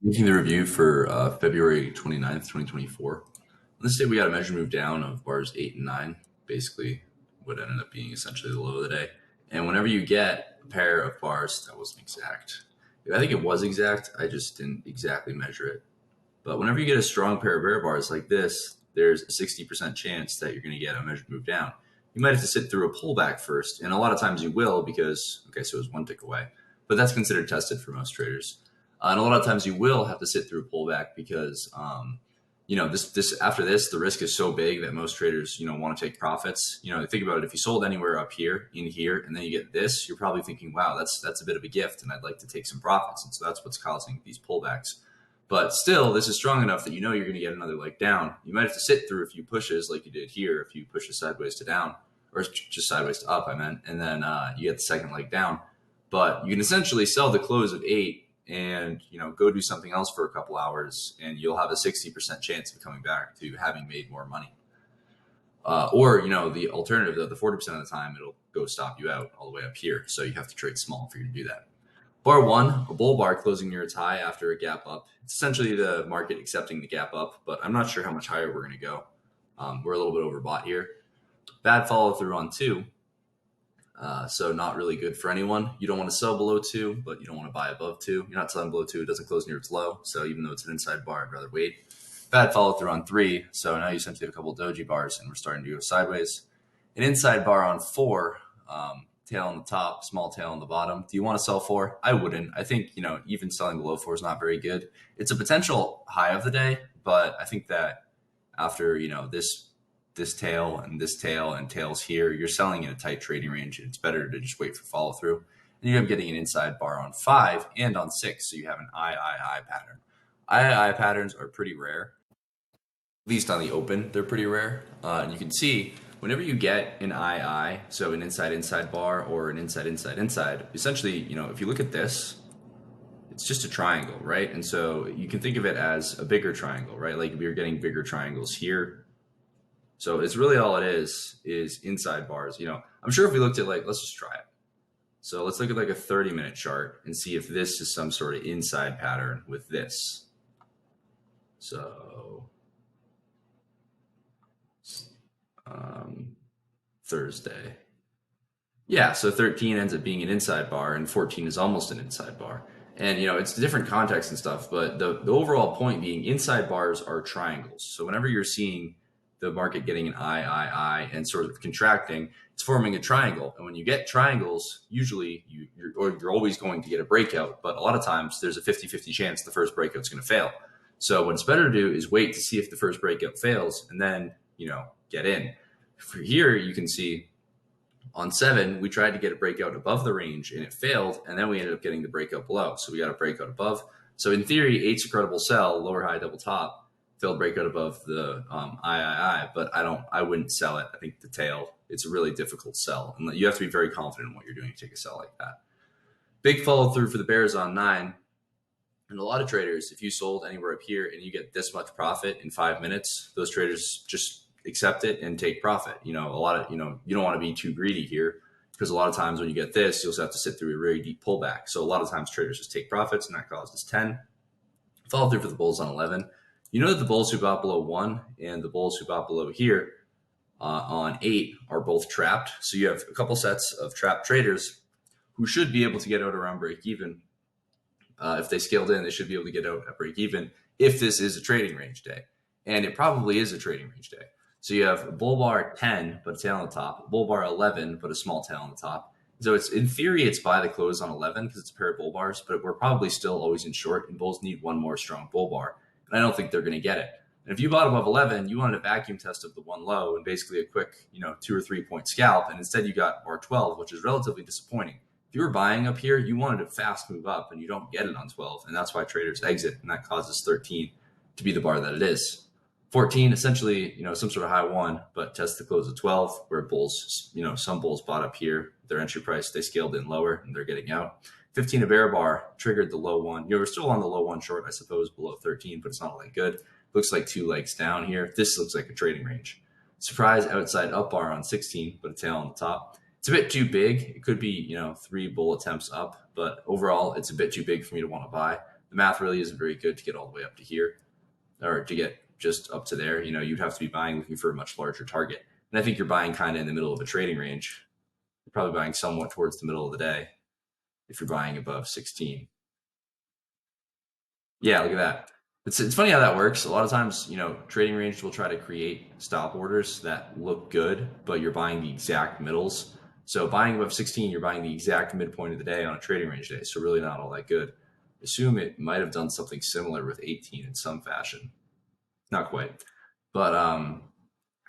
Making the review for February 29th, 2024. On this day, we got a measure move down of bars 8 and 9, basically what ended up being essentially the low of the day. And whenever you get a pair of bars, that wasn't exact. I think it was exact. I just didn't exactly measure it. But whenever you get a strong pair of bear bars like this, there's a 60% chance that you're going to get a measured move down. You might have to sit through a pullback first. And a lot of times you will because, okay, so it was one tick away. But that's considered tested for most traders. And a lot of times you will have to sit through a pullback because, this after this, the risk is so big that most traders, want to take profits. Think about it. If you sold anywhere up here, in here, and then you get this, you're probably thinking, wow, that's a bit of a gift, and I'd like to take some profits. And so that's what's causing these pullbacks. But still, this is strong enough that you're going to get another leg down. You might have to sit through a few pushes like you did here, a few pushes sideways to down, or just sideways to up, I meant, and then you get the second leg down. But you can essentially sell the close of 8 and go do something else for a couple hours, and you'll have a 60% chance of coming back to having made more money. Or the alternative, though, the 40% of the time it'll go stop you out all the way up here. So you have to trade small for you to do that. Bar 1, a bull bar closing near its high after a gap up. It's essentially the market accepting the gap up, but I'm not sure how much higher we're going to go. We're a little bit overbought here. Bad follow through on 2. So not really good for anyone. You don't want to sell below 2, but you don't want to buy above 2. You're not selling below 2. It doesn't close near its low. So even though it's an inside bar, I'd rather wait. Bad follow through on 3. So now you essentially have a couple doji bars and we're starting to go sideways. An inside bar on 4, tail on the top, small tail on the bottom. Do you want to sell 4? I wouldn't. I think, even selling below 4 is not very good. It's a potential high of the day, but I think that after, this tail and tails here, you're selling in a tight trading range. It's better to just wait for follow through. And you end up getting an inside bar on 5 and on 6. So you have an I pattern. I patterns are pretty rare. At least on the open, they're pretty rare. And you can see whenever you get an II, so an inside bar or an inside, essentially, if you look at this, it's just a triangle, right? And so you can think of it as a bigger triangle, right? Like we're getting bigger triangles here. So it's really all it is inside bars. I'm sure if we looked at let's just try it. So let's look at like a 30-minute chart and see if this is some sort of inside pattern with this. So Thursday. Yeah, so 13 ends up being an inside bar and 14 is almost an inside bar. And, it's different context and stuff, but the overall point being inside bars are triangles. So whenever you're seeing the market getting an I, and sort of contracting, it's forming a triangle. And when you get triangles, usually you're always going to get a breakout, but a lot of times there's a 50-50 chance the first breakout's going to fail. So what it's better to do is wait to see if the first breakout fails and then, get in. For here, you can see on 7, we tried to get a breakout above the range and it failed. And then we ended up getting the breakout below. So we got a breakout above. So in theory, 8's a credible sell, lower high, double top. Failed breakout above the I, but I wouldn't sell it. I think the tail, it's a really difficult sell. And you have to be very confident in what you're doing to take a sell like that. Big follow through for the bears on 9. And a lot of traders, if you sold anywhere up here and you get this much profit in 5 minutes, those traders just accept it and take profit. You don't want to be too greedy here because a lot of times when you get this, you'll have to sit through a very deep pullback. So a lot of times traders just take profits and that causes 10. Follow through for the bulls on 11. You know that the bulls who bought below 1 and the bulls who bought below here on 8 are both trapped. So you have a couple sets of trapped traders who should be able to get out around break even. If they scaled in, they should be able to get out at break even if this is a trading range day. And it probably is a trading range day. So you have a bull bar 10, but a tail on the top, bull bar 11, but a small tail on the top. So it's in theory, it's buy the close on 11 because it's a pair of bull bars, but we're probably still always in short and bulls need one more strong bull bar. And I don't think they're going to get it. And if you bought above 11, you wanted a vacuum test of the one low and basically a quick, 2 or 3 point scalp. And instead you got bar 12, which is relatively disappointing. If you were buying up here, you wanted a fast move up and you don't get it on 12. And that's why traders exit. And that causes 13 to be the bar that it is. 14, essentially, some sort of high 1, but test the close of 12 where bulls, some bulls bought up here, their entry price, they scaled in lower and they're getting out. 15, a bear bar, triggered the low 1. We're still on the low 1 short, I suppose, below 13, but it's not all that good. Looks like 2 legs down here. This looks like a trading range. Surprise outside up bar on 16, but a tail on the top. It's a bit too big. It could be, 3 bull attempts up, but overall, it's a bit too big for me to want to buy. the math really isn't very good to get all the way up to here, or to get just up to there. You'd have to be buying looking for a much larger target. And I think you're buying kind of in the middle of a trading range. You're probably buying somewhat towards the middle of the day if you're buying above 16. Yeah, look at that. It's funny how that works. A lot of times, trading range will try to create stop orders that look good, but you're buying the exact middles. So buying above 16, you're buying the exact midpoint of the day on a trading range day. So really not all that good. Assume it might have done something similar with 18 in some fashion. Not quite. But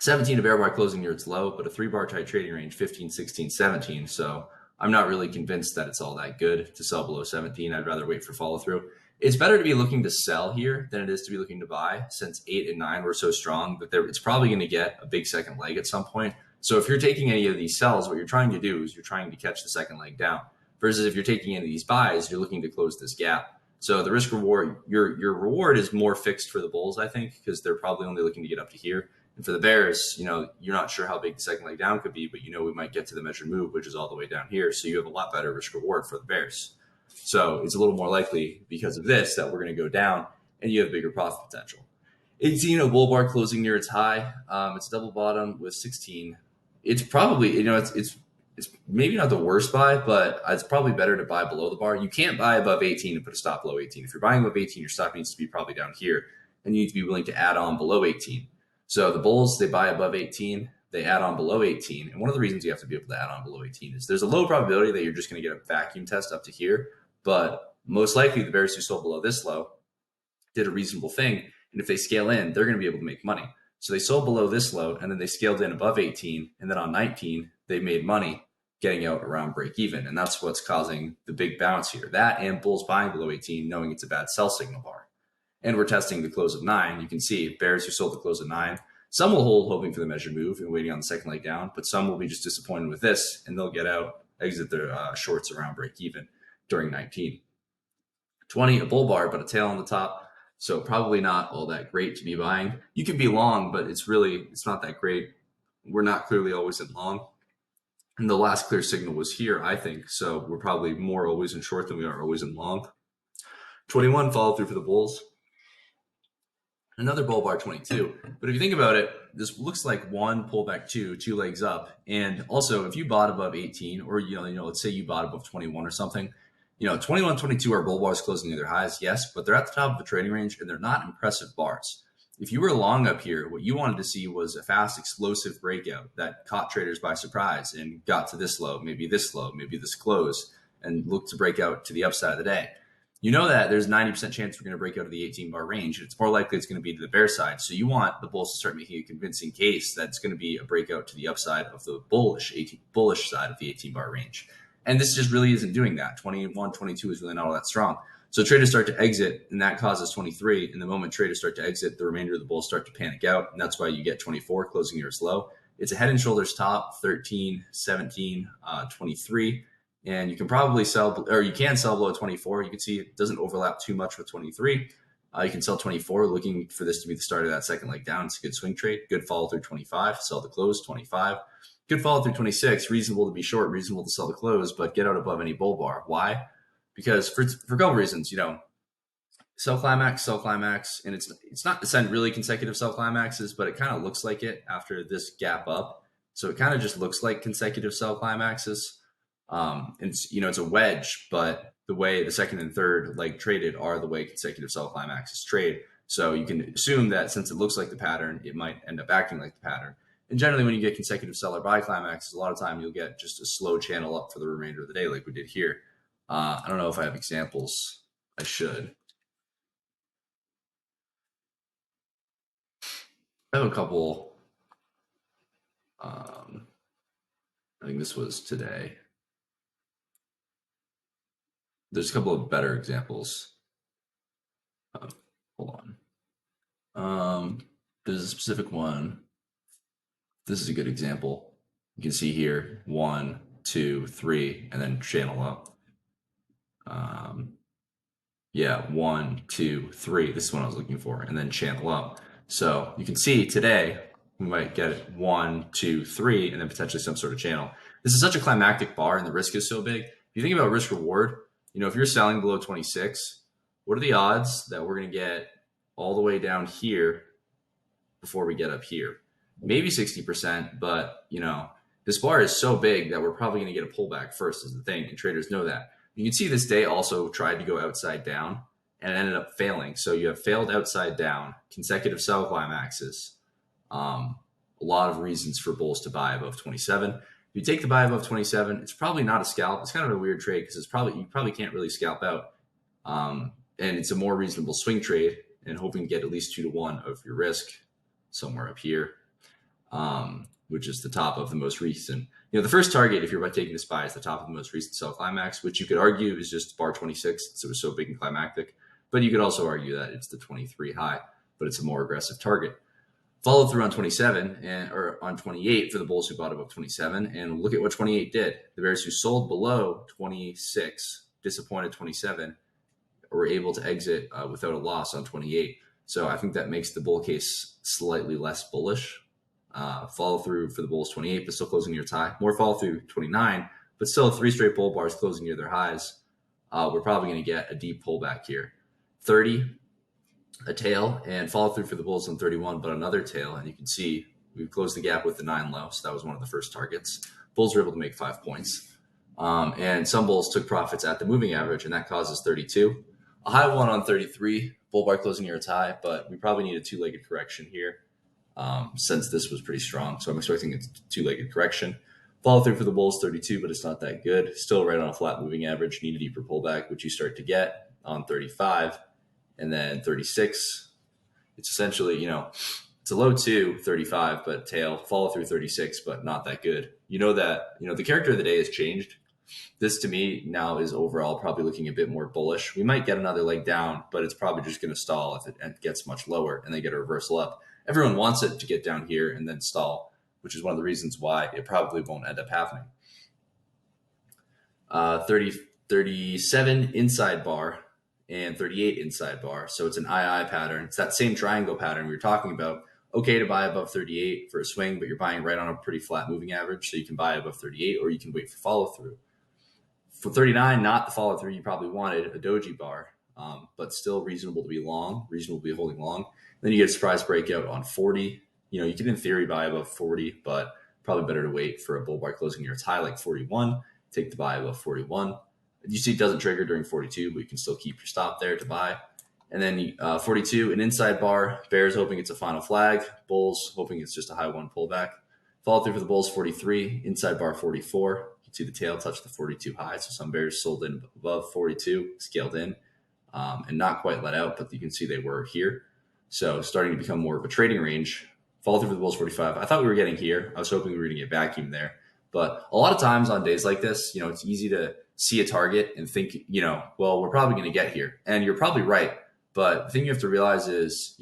17 a bear bar closing near its low, but a 3-bar tight trading range, 15, 16, 17. So I'm not really convinced that it's all that good to sell below 17. I'd rather wait for follow through. It's better to be looking to sell here than it is to be looking to buy, since 8 and 9 were so strong that it's probably going to get a big second leg at some point. So if you're taking any of these sells, what you're trying to do is you're trying to catch the second leg down. Versus if you're taking any of these buys, you're looking to close this gap. So the risk reward, your reward is more fixed for the bulls, I think, because they're probably only looking to get up to here. And for the bears, you're not sure how big the second leg down could be, but we might get to the measured move, which is all the way down here. So you have a lot better risk reward for the bears. So it's a little more likely because of this that we're going to go down and you have bigger profit potential. 18, bull bar closing near its high. It's double bottom with 16. It's probably, it's maybe not the worst buy, but it's probably better to buy below the bar. You can't buy above 18 and put a stop below 18. If you're buying above 18, your stop needs to be probably down here, and you need to be willing to add on below 18. So the bulls, they buy above 18, they add on below 18. And one of the reasons you have to be able to add on below 18 is there's a low probability that you're just going to get a vacuum test up to here. But most likely the bears who sold below this low did a reasonable thing. And if they scale in, they're going to be able to make money. So they sold below this low, and then they scaled in above 18. And then on 19, they made money getting out around break even. And that's what's causing the big bounce here. That and bulls buying below 18, knowing it's a bad sell signal bar. And we're testing the close of 9. You can see bears who sold the close of 9. Some will hold, hoping for the measured move and waiting on the second leg down, but some will be just disappointed with this, and they'll get out, exit their shorts around break even during 19. 20, a bull bar, but a tail on the top. So probably not all that great to be buying. You can be long, but it's not that great. We're not clearly always in long. And the last clear signal was here, I think. So we're probably more always in short than we are always in long. 21, follow through for the bulls. Another bull bar, 22. But if you think about it, this looks like one pullback two legs up. And also, if you bought above 18, or let's say you bought above 21 or something, 21, 22 are bull bars closing near their highs, yes, but they're at the top of the trading range and they're not impressive bars. If you were long up here, what you wanted to see was a fast, explosive breakout that caught traders by surprise and got to this low, maybe this close, and looked to break out to the upside of the day. That there's 90% chance we're going to break out of the 18-bar range. It's more likely it's going to be to the bear side. So you want the bulls to start making a convincing case that it's going to be a breakout to the upside of the bullish side of the 18-bar range. And this just really isn't doing that. 21, 22 is really not all that strong. So traders start to exit, and that causes 23. And the moment traders start to exit, the remainder of the bulls start to panic out. And that's why you get 24 closing near its low. It's a head and shoulders top, 13, 17, 23. And you can probably sell, or you can sell below 24. You can see it doesn't overlap too much with 23. You can sell 24, looking for this to be the start of that second leg down. It's a good swing trade. Good follow through 25. Sell the close 25. Good follow through 26. Reasonable to be short. Reasonable to sell the close, but get out above any bull bar. Why? Because for a couple reasons. Sell climax, and it's not really consecutive sell climaxes, but it kind of looks like it after this gap up. So it kind of just looks like consecutive sell climaxes. It's a wedge, but the way the second and third leg traded are the way consecutive sell climaxes trade. So you can assume that since it looks like the pattern, it might end up acting like the pattern. And generally, when you get consecutive sell or buy climaxes, a lot of time you'll get just a slow channel up for the remainder of the day, like we did here. I don't know if I have examples. I should. I have a couple. I think this was today. There's a couple of better examples. Hold on. There's a specific one. This is a good example. You can see here 1, 2, 3, and then channel up. 1, 2, 3. This is what I was looking for, and then channel up. So you can see today we might get 1, 2, 3, and then potentially some sort of channel. This is such a climactic bar, and the risk is so big. If you think about risk reward, if you're selling below 26, what are the odds that we're going to get all the way down here before we get up here? Maybe 60%, but this bar is so big that we're probably going to get a pullback first is the thing, and traders know that. You can see this day also tried to go outside down and it ended up failing. So you have failed outside down, consecutive sell climaxes. A lot of reasons for bulls to buy above 27. If you take the buy above 27, it's probably not a scalp. It's kind of a weird trade because you probably can't really scalp out. And it's a more reasonable swing trade and hoping to get at least 2-to-1 of your risk somewhere up here, which is the top of the most recent. The first target, if you're about taking this buy, is the top of the most recent sell climax, which you could argue is just bar 26. So it was so big and climactic. But you could also argue that it's the 23 high, but it's a more aggressive target. Follow through on 27 or on 28 for the bulls who bought above 27. And look at what 28 did. The bears who sold below 26, disappointed 27, were able to exit without a loss on 28. So I think that makes the bull case slightly less bullish. Follow through for the bulls 28, but still closing near its high. More follow through 29, but still 3 straight bull bars closing near their highs. We're probably going to get a deep pullback here. 30, a tail, and follow through for the bulls on 31, but another tail. And you can see we've closed the gap with the 9 low. So that was one of the first targets. Bulls were able to make 5 points. And some bulls took profits at the moving average, and that causes 32. A high one on 33, bull bar closing near its high, but we probably need a 2-legged correction here since this was pretty strong. So I'm expecting a 2-legged correction. Follow through for the bulls 32, but it's not that good. Still right on a flat moving average. Need a deeper pullback, which you start to get on 35. And then 36, it's essentially, it's a low 2, 35, but tail, follow through 36, but not that good. The character of the day has changed. This to me now is overall probably looking a bit more bullish. We might get another leg down, but it's probably just going to stall if it gets much lower and they get a reversal up. Everyone wants it to get down here and then stall, which is one of the reasons why it probably won't end up happening. 37 inside bar and 38 inside bar. So it's an II pattern. It's that same triangle pattern we were talking about. Okay to buy above 38 for a swing, but you're buying right on a pretty flat moving average. So you can buy above 38 or you can wait for follow through. For 39, not the follow through you probably wanted, a doji bar, but still reasonable to be long, reasonable to be holding long. Then you get a surprise breakout on 40. You can in theory buy above 40, but probably better to wait for a bull bar closing near its high like 41. Take the buy above 41. You see it doesn't trigger during 42, but you can still keep your stop there to buy. And then 42, an inside bar. Bears hoping it's a final flag. Bulls hoping it's just a high 1 pullback. Follow through for the bulls 43, inside bar 44. You can see the tail touch the 42 high. So some bears sold in above 42, scaled in, and not quite let out, but you can see they were here. So starting to become more of a trading range. Follow through for the bulls 45. I thought we were getting here. I was hoping we were going to get vacuum there. But a lot of times on days like this, it's easy to see a target and think, well, we're probably going to get here. And you're probably right. But the thing you have to realize is,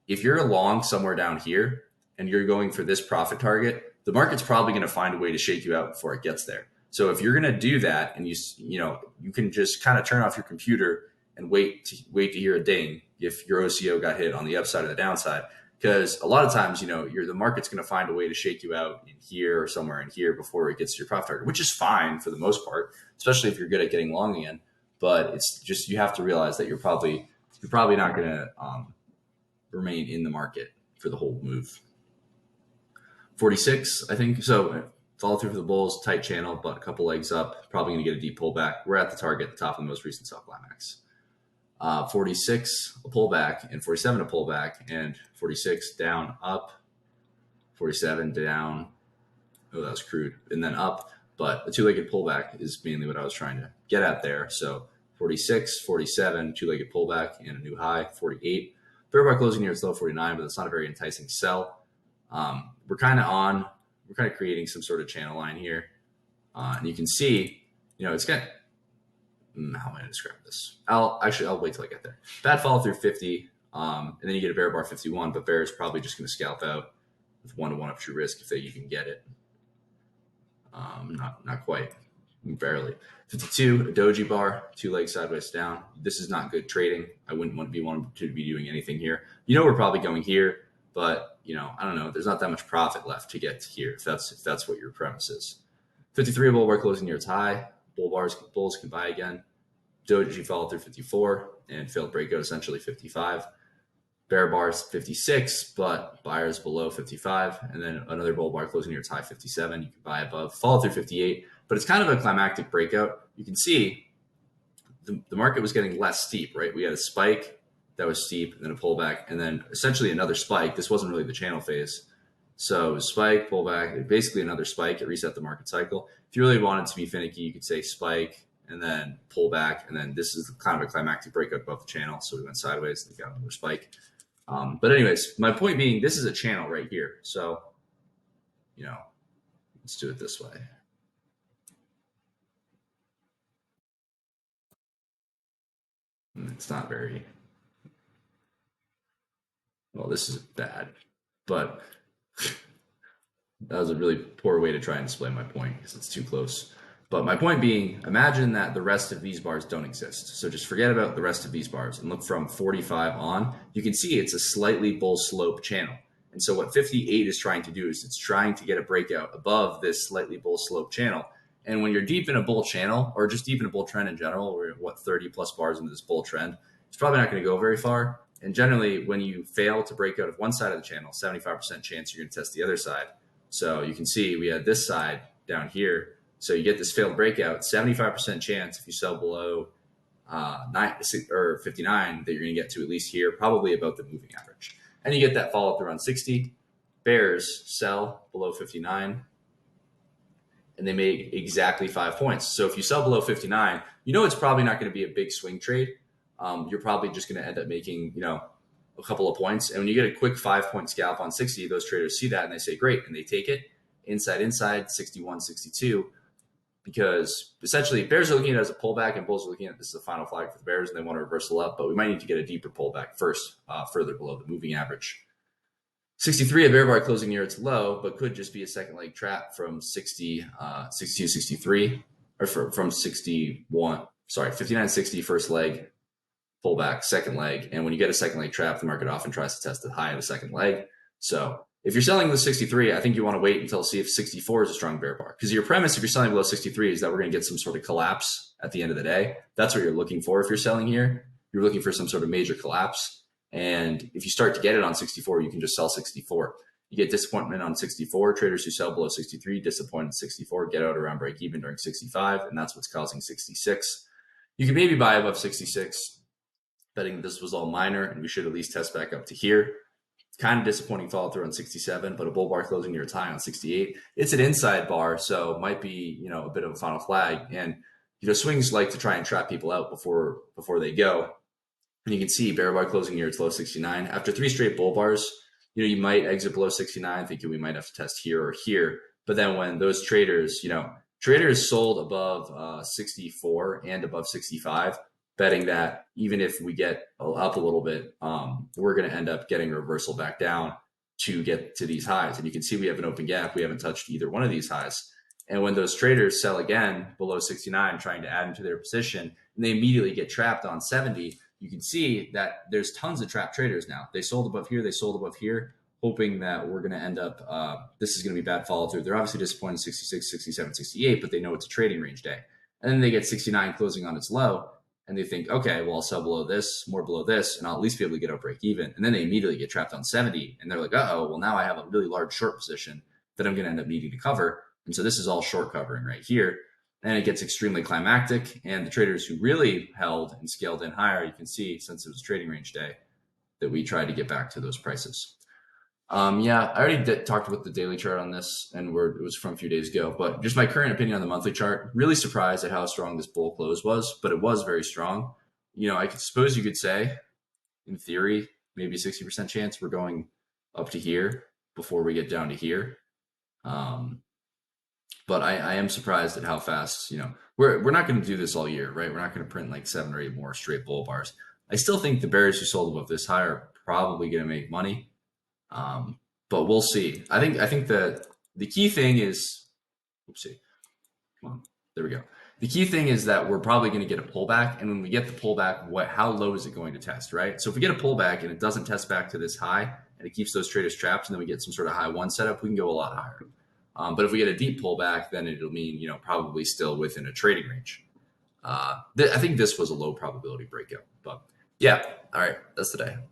if you're long somewhere down here and you're going for this profit target, the market's probably going to find a way to shake you out before it gets there. So if you're going to do that and you can just kind of turn off your computer and wait to hear a ding if your OCO got hit on the upside or the downside. Because a lot of times, the market's going to find a way to shake you out in here or somewhere in here before it gets to your profit target, which is fine for the most part, especially if you're good at getting long again. But it's just, you have to realize that you're probably not going to remain in the market for the whole move. 46, I think. So follow through for the bulls, tight channel, but a couple legs up, probably going to get a deep pullback. We're at the target, the top of the most recent sell climax. 46, a pullback, and 47, a pullback, and 46 down, up, 47 down. Oh, that was crude. And then up, but a 2-legged pullback is mainly what I was trying to get at there. So 46, 47, 2-legged pullback, and a new high, 48. Bear bar closing near its low, 49, but it's not a very enticing sell. We're kind of creating some sort of channel line here. And you can see, it's got, how am I going to describe this? I'll wait till I get there. Bad follow through 50, and then you get a bear bar 51, but bear is probably just going to scalp out with 1-to-1 up true risk if they even get it. Not quite, barely. 52, a doji bar, 2 legs sideways down. This is not good trading. I wouldn't want to be doing anything here. We're probably going here, but I don't know. There's not that much profit left to get to here if that's what your premise is. 53, a bull bar closing near its high. Bulls can buy again. Doji followed through 54 and failed breakout essentially 55. Bear bars 56, but buyers below 55, and then another bull bar closing near its high 57. You can buy above, follow through 58, but it's kind of a climactic breakout. You can see the market was getting less steep, right? We had a spike that was steep, and then a pullback, and then essentially another spike. This wasn't really the channel phase. So spike, pullback, basically another spike. It reset the market cycle. If you really wanted to be finicky, you could say spike and then pullback, and then this is kind of a climactic breakout above the channel. So we went sideways and got another spike. But anyways, my point being, this is a channel right here. So, let's do it this way. It's not very, well, this is bad, but that was a really poor way to try and display my point because it's too close. But my point being, imagine that the rest of these bars don't exist. So just forget about the rest of these bars and look from 45 on. You can see it's a slightly bull slope channel. And so what 58 is trying to do is it's trying to get a breakout above this slightly bull slope channel. And when you're deep in a bull channel, or just deep in a bull trend in general, we're 30 plus bars into this bull trend, it's probably not going to go very far. And generally, when you fail to break out of one side of the channel, 75% chance you're going to test the other side. So you can see we had this side down here. So you get this failed breakout, 75% chance if you sell below 59 that you're going to get to at least here, probably about the moving average. And you get that follow through on 60. Bears sell below 59, and they make exactly 5 points. So if you sell below 59, it's probably not going to be a big swing trade. You're probably just going to end up making, a couple of points. And when you get a quick 5-point scalp on 60, those traders see that and they say, great. And they take it inside, 61, 62. Because essentially bears are looking at it as a pullback and bulls are looking at this as a final flag for the bears and they want to reversal up, but we might need to get a deeper pullback first, further below the moving average. 63, a bear bar closing near its low, but could just be a second leg trap from 62, 63, or from 61, 59, 60 first leg, pullback, second leg. And when you get a second leg trap, the market often tries to test the high of the second leg. So if you're selling with 63, I think you want to wait until see if 64 is a strong bear bar. Because your premise, if you're selling below 63, is that we're going to get some sort of collapse at the end of the day. That's what you're looking for if you're selling here. You're looking for some sort of major collapse. And if you start to get it on 64, you can just sell 64. You get disappointment on 64. Traders who sell below 63, disappointed in 64, get out around break even during 65. And that's what's causing 66. You can maybe buy above 66, betting this was all minor and we should at least test back up to here. Kind of disappointing follow through on 67, but a bull bar closing near its high on 68. It's an inside bar, so it might be, a bit of a final flag. And, swings like to try and trap people out before they go. And you can see bear bar closing near its low 69. After 3 straight bull bars, you might exit below 69, thinking we might have to test here or here. But then when those traders, traders sold above 64 and above 65, betting that even if we get up a little bit, we're going to end up getting a reversal back down to get to these highs. And you can see we have an open gap. We haven't touched either one of these highs. And when those traders sell again below 69, trying to add into their position, and they immediately get trapped on 70, you can see that there's tons of trap traders now. They sold above here, they sold above here, hoping that we're going to end up, this is going to be bad follow through. They're obviously disappointed in 66, 67, 68, but they know it's a trading range day. And then they get 69 closing on its low. And they think, okay, well, I'll sell below this, more below this, and I'll at least be able to get out break even. And then they immediately get trapped on 70. And they're like, uh-oh, well, now I have a really large short position that I'm going to end up needing to cover. And so this is all short covering right here. And it gets extremely climactic. And the traders who really held and scaled in higher, you can see, since it was trading range day, that we tried to get back to those prices. I already talked about the daily chart on this, and it was from a few days ago, but just my current opinion on the monthly chart, really surprised at how strong this bull close was, but it was very strong. I suppose you could say, in theory, maybe 60% chance we're going up to here before we get down to here. But I am surprised at how fast, we're not going to do this all year, right? We're not going to print like 7 or 8 more straight bull bars. I still think the bears who sold above this high are probably going to make money. But we'll see. I think that the key thing is, come on, there we go. The key thing is that we're probably going to get a pullback. And when we get the pullback, how low is it going to test, right? So if we get a pullback and it doesn't test back to this high and it keeps those traders trapped and then we get some sort of high one setup, we can go a lot higher. But if we get a deep pullback, then it'll mean, probably still within a trading range. I think this was a low probability breakout. But yeah, all right, that's the day.